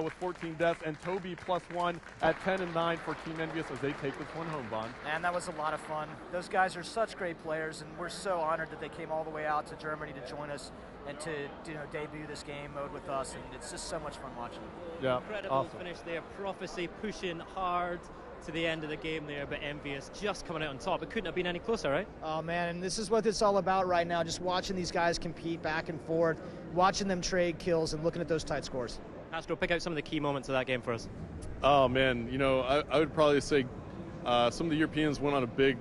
with 14 deaths, and Toby +1 at 10 and 9 for Team Envious as they take this one home, Vaughn. And that was a lot of fun. Those guys are such great players, and we're so honored that they came all the way out to Germany to join us and to debut this game mode with us, and it's just so much fun watching. Yeah, incredible awesome finish there. Prophecy pushing hard to the end of the game there, but Envious just coming out on top. It couldn't have been any closer, right? Oh man, and this is what it's all about right now, just watching these guys compete back and forth, watching them trade kills and looking at those tight scores. Astro, pick out some of the key moments of that game for us. Oh man, I would probably say some of the Europeans went on a big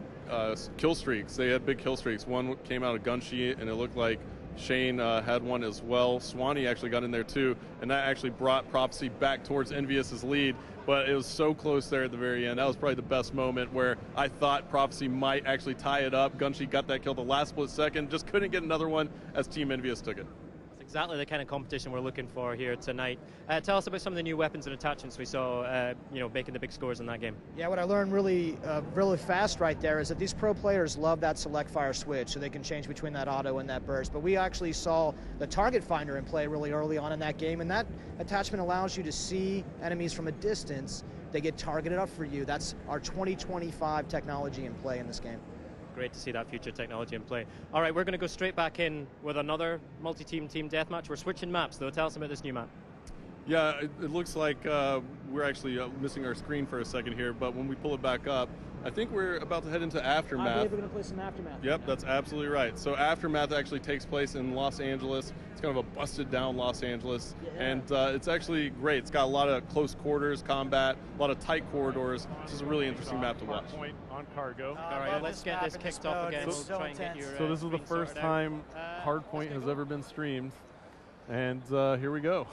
kill streaks. They had big kill streaks. One came out of Gunshi, and it looked like Shane had one as well. Swanee actually got in there too, and that actually brought Prophecy back towards Envious's lead, but it was so close there at the very end. That was probably the best moment where I thought Prophecy might actually tie it up. Gunshi got that kill the last split second, just couldn't get another one as Team Envious took it. Exactly the kind of competition we're looking for here tonight. Tell us about some of the new weapons and attachments we saw, making the big scores in that game. Yeah, what I learned really fast right there is that these pro players love that select fire switch, so they can change between that auto and that burst. But we actually saw the target finder in play really early on in that game, and that attachment allows you to see enemies from a distance. They get targeted up for you. That's our 2025 technology in play in this game. Great to see that future technology in play. All right, we're going to go straight back in with another multi-team team deathmatch. We're switching maps, though. Tell us about this new map. Yeah, it looks like we're actually missing our screen for a second here, but when we pull it back up, I think we're about to head into Aftermath. I believe we're going to play some Aftermath. Yep, that's absolutely right. So Aftermath actually takes place in Los Angeles. It's kind of a busted down Los Angeles, and it's actually great. It's got a lot of close quarters combat, a lot of tight corridors. This is a really interesting map to watch. Point on Cargo. All right, let's get this kicked off again. We'll try and get your so this is the first time Hardpoint has ever been streamed, and here we go.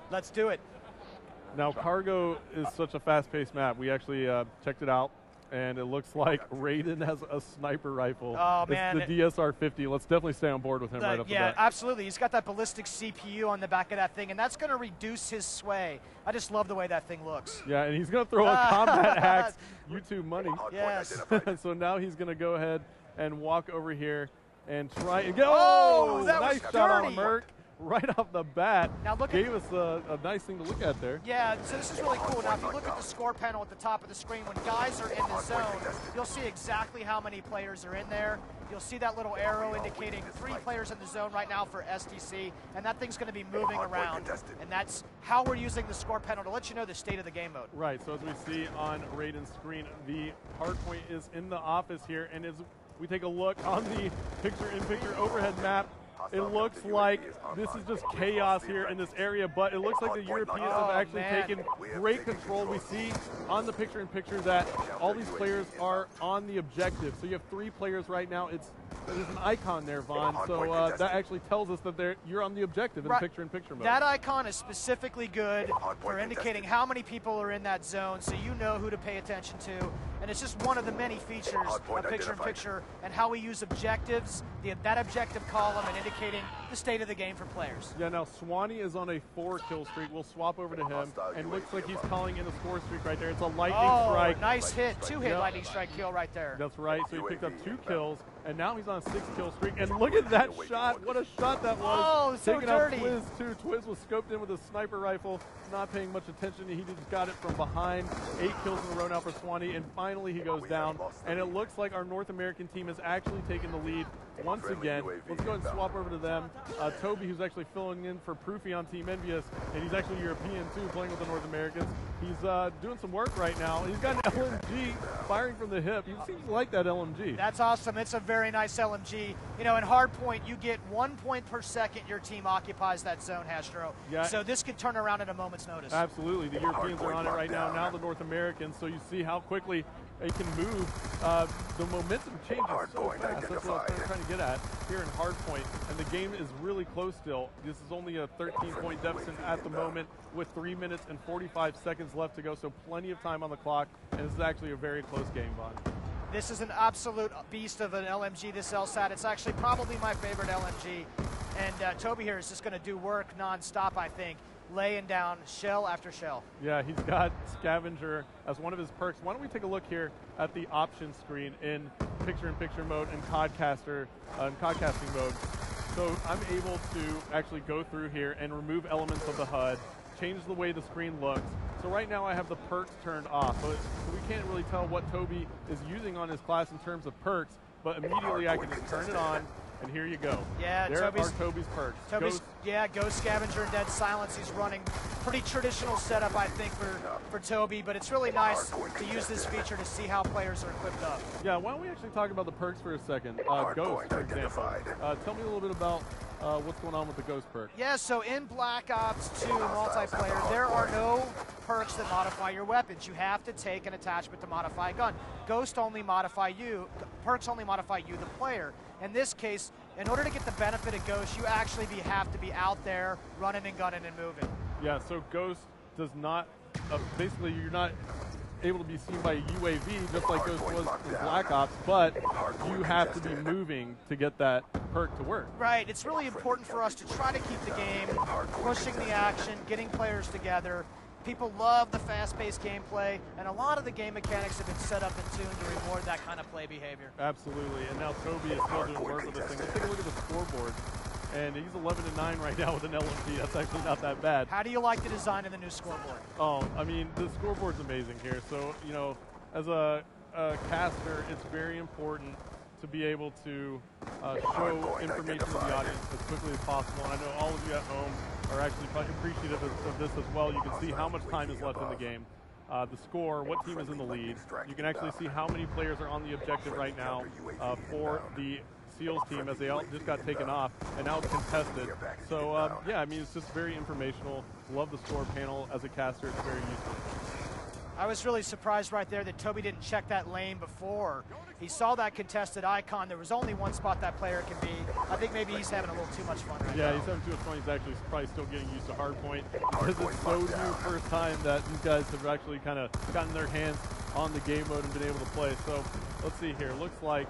Let's do it. Now, Cargo is such a fast-paced map. We actually checked it out, and it looks like Raiden has a sniper rifle. Oh, man. It's the DSR-50. Let's definitely stay on board with him right off the bat. Yeah, absolutely. He's got that ballistic CPU on the back of that thing, and that's going to reduce his sway. I just love the way that thing looks. Yeah, and he's going to throw a combat axe, YouTube money. Yes. So now he's going to go ahead and walk over here and try and go. Oh, that nice was shot dirty. on Merc. Right off the bat, now look gave us a nice thing to look at there. Yeah, so this is really cool. Now, if you look at the score panel at the top of the screen, when guys are in the zone, you'll see exactly how many players are in there. You'll see that little arrow indicating 3 players in the zone right now for STC, and that thing's going to be moving around. And that's how we're using the score panel to let you know the state of the game mode. Right, so as we see on Raiden's screen, the hardpoint is in the office here, and as we take a look on the picture-in-picture overhead map, it looks like this is just chaos here in this area, but it looks like the Europeans have actually taken great control. We see on the picture-in-picture that all these players are on the objective. So you have 3 players right now. There's an icon there, Vaughn, so that actually tells us that you're on the objective in picture-in-picture mode. That icon is specifically good for indicating how many people are in that zone, so you know who to pay attention to. And it's just one of the many features of picture-in-picture and how we use objectives, that objective column, and indicating the state of the game for players. Yeah, now Swanee is on a 4-kill streak. We'll swap over to him, and looks like he's calling in a score streak right there. It's a lightning strike. Nice hit. 2-hit lightning strike kill right there. That's right. So he picked up 2 kills, and now he's on a 6-kill streak. And look at that shot. What a shot that was. Oh, so Taking dirty. out Twiz, too. Twiz was scoped in with a sniper rifle, not paying much attention. He just got it from behind. 8 kills in a row now for Swanee, and finally he goes down. And it looks like our North American team has actually taken the lead once again. Let's go ahead and swap over to them. Toby, who's actually filling in for Proofy on Team Envious, and he's actually European too, playing with the North Americans. He's doing some work right now. He's got an LMG firing from the hip. He seems to like that LMG. That's awesome. It's a very nice LMG. You know, in hardpoint, you get 1 point per second your team occupies that zone, Hastro. Yeah. So this could turn around at a moment's notice. Absolutely. The Europeans are on it right now. Now the North Americans. So you see how quickly they can move. The momentum changes so fast. That's what I'm trying to get at here in hardpoint. And the game is really close still. This is only a 13-point deficit at the moment with 3 minutes and 45 seconds left to go. So plenty of time on the clock. And this is actually a very close game, Vaughn. This is an absolute beast of an LMG, this LSAT. It's actually probably my favorite LMG. And Toby here is just going to do work nonstop, I think, laying down shell after shell. Yeah, he's got Scavenger as one of his perks. Why don't we take a look here at the options screen in picture-in-picture mode and podcasting mode. So I'm able to actually go through here and remove elements of the HUD. changed the way the screen looks. So right now I have the perks turned off, so we can't really tell what Toby is using on his class in terms of perks, but immediately I can just turn it on, and here you go. Yeah, there are Toby's perks. Ghost Scavenger and Dead Silence. He's running pretty traditional setup, I think, for Toby, but it's really nice to use this feature to see how players are equipped up. Yeah, why don't we actually talk about the perks for a second? Ghost, for example. Tell me a little bit about what's going on with the Ghost perk. Yeah, so in Black Ops 2 multiplayer, there are no perks that modify your weapons. You have to take an attachment to modify a gun. Perks only modify you, the player. In this case, in order to get the benefit of Ghost, you actually have to be out there running and gunning and moving. Yeah, so Ghost does not, basically you're not able to be seen by a UAV just like Ghost was in Black Ops, but you have to be moving to get that perk to work. Right, it's really important for us to try to keep the game pushing the action, getting players together. People love the fast-paced gameplay, and a lot of the game mechanics have been set up and tuned to reward that kind of play behavior. Absolutely, and now Toby is still doing work with this thing. Let's take a look at the scoreboard. And he's 11-9 right now with an LMG. That's actually not that bad. How do you like the design of the new scoreboard? Oh, I mean, the scoreboard's amazing here. So, you know, as a caster, it's very important to be able to show information to the audience as quickly as possible. And I know all of you at home are actually appreciative of this as well. You can see how much time is left in the game. The score, what team is in the lead. You can actually see how many players are on the objective right now for the SEALs team, as they all just got taken off, and now it's contested. So, yeah, I mean, it's just very informational. Love the score panel. As a caster, it's very useful. I was really surprised right there that Toby didn't check that lane before. He saw that contested icon. There was only one spot that player can be. I think maybe he's having a little too much fun right now. Yeah, he's having too much fun. He's actually probably still getting used to hardpoint because it's so new first time that these guys have actually kind of gotten their hands on the game mode and been able to play. So let's see here. Looks like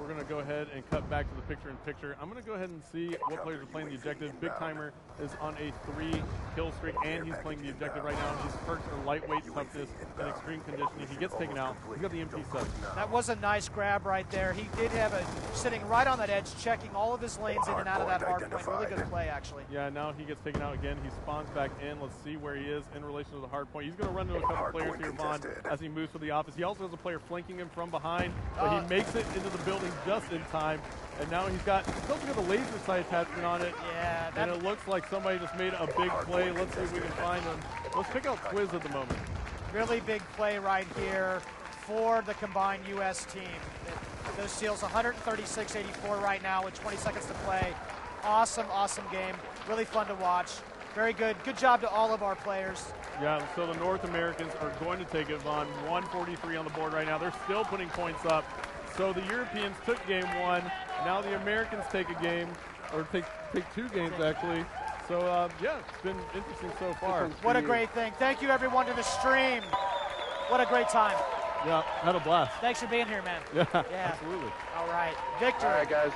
we're going to go ahead and cut back to the picture-in-picture. I'm going to go ahead and see what players are playing the objective. Big Timer is on a 3-kill streak, and he's playing the objective right now. His perks are lightweight, toughness, and extreme conditioning. He gets taken out. He's got the MP7. That was a nice grab right there. He did have a sitting right on that edge, checking all of his lanes in and out of that hard point. Really good play, actually. Yeah, now he gets taken out again. He spawns back in. Let's see where he is in relation to the hard point. He's going to run into a couple players here, Vaughn, as he moves to the office. He also has a player flanking him from behind, but he makes it into the building just in time. And now he's got the laser sight attachment on it. Yeah, and it looks like somebody just made a big play. Let's see if we can find him. Let's pick out Quiz at the moment. Really big play right here for the combined U.S. team. Those SEALs 136-84 right now with 20 seconds to play. Awesome, awesome game. Really fun to watch. Very good. Good job to all of our players. Yeah, so the North Americans are going to take it, Vaughn. 143 on the board right now. They're still putting points up. So the Europeans took game one. Now the Americans take a game, or take two games actually. So yeah, it's been interesting so far. What a great thing. Thank you everyone to the stream. What a great time. Yeah, had a blast. Thanks for being here, man. Yeah, absolutely. All right, victory. All right, guys.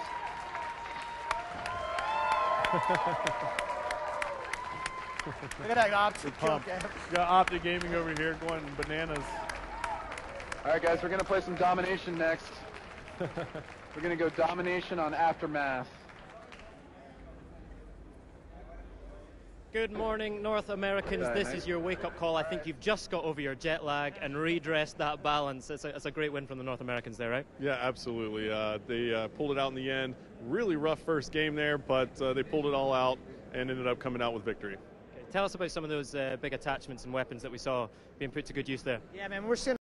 Look at that Optic kill game. Got Optic Gaming over here going bananas. All right, guys, we're going to play some Domination next. We're going to go Domination on Aftermath. Good morning, North Americans. This is your wake-up call. I think you've just got over your jet lag and redressed that balance. It's a great win from the North Americans there, right? Yeah, absolutely. They pulled it out in the end. Really rough first game there, but they pulled it all out and ended up coming out with victory. Okay, tell us about some of those big attachments and weapons that we saw being put to good use there. Yeah, man, we're seeing